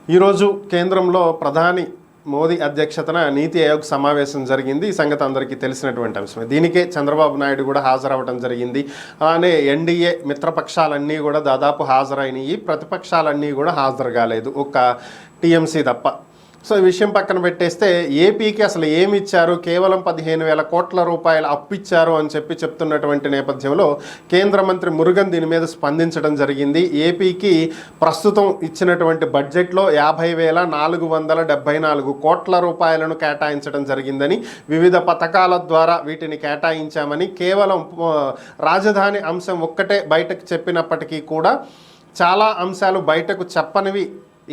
ఈరోజు కేంద్రంలో ప్రధాని మోదీ అధ్యక్షతన నీతి ఆయోగ్ సమావేశం జరిగింది. ఈ సంగతి అందరికీ తెలిసినటువంటి అంశమే. దీనికే చంద్రబాబు నాయుడు కూడా హాజరవ్వడం జరిగింది. అలానే ఎన్డీఏ మిత్రపక్షాలన్నీ కూడా దాదాపు హాజరైనవి, ప్రతిపక్షాలన్నీ కూడా హాజరు కాలేదు, ఒక టీఎంసీ తప్ప. సో ఈ విషయం పక్కన పెట్టేస్తే ఏపీకి అసలు ఏమి ఇచ్చారు, కేవలం 15,000 కోట్ల రూపాయలు అప్పిచ్చారు అని చెప్తున్నటువంటి నేపథ్యంలో కేంద్ర మంత్రి మురుగన్ దీని మీద స్పందించడం జరిగింది. ఏపీకి ప్రస్తుతం ఇచ్చినటువంటి బడ్జెట్లో 50,474 కోట్ల రూపాయలను కేటాయించడం జరిగిందని, వివిధ పథకాల ద్వారా వీటిని కేటాయించామని, కేవలం రాజధాని అంశం ఒక్కటే బయటకు చెప్పినప్పటికీ కూడా చాలా అంశాలు బయటకు చెప్పనివి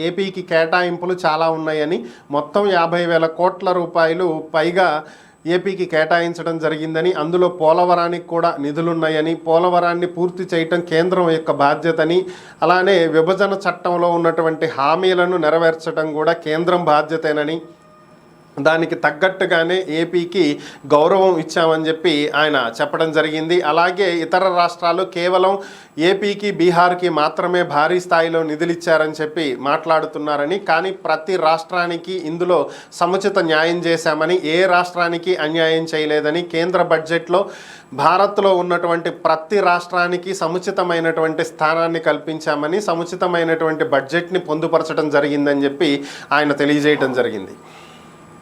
ఏపీకి కేటాయింపులు చాలా ఉన్నాయని, మొత్తం 50,000 కోట్ల రూపాయలు పైగా ఏపీకి కేటాయించడం జరిగిందని, అందులో పోలవరానికి కూడా నిధులున్నాయని, పోలవరాన్ని పూర్తి చేయటం కేంద్రం యొక్క బాధ్యతని, అలానే విభజన చట్టంలో ఉన్నటువంటి హామీలను నెరవేర్చడం కూడా కేంద్రం బాధ్యతేనని, దానికి తగ్గట్టుగానే ఏపీకి గౌరవం ఇచ్చామని చెప్పి ఆయన చెప్పడం జరిగింది. అలాగే ఇతర రాష్ట్రాలు కేవలం ఏపీకి బీహార్కి మాత్రమే భారీ స్థాయిలో నిధులు ఇచ్చారని చెప్పి మాట్లాడుతున్నారని, కానీ ప్రతి రాష్ట్రానికి ఇందులో సముచిత న్యాయం చేశామని, ఏ రాష్ట్రానికి అన్యాయం చేయలేదని, కేంద్ర బడ్జెట్లో భారత్లో ఉన్నటువంటి ప్రతి రాష్ట్రానికి సముచితమైనటువంటి స్థానాన్ని కల్పించామని, సముచితమైనటువంటి బడ్జెట్ని పొందుపరచడం జరిగిందని చెప్పి ఆయన తెలియజేయడం జరిగింది.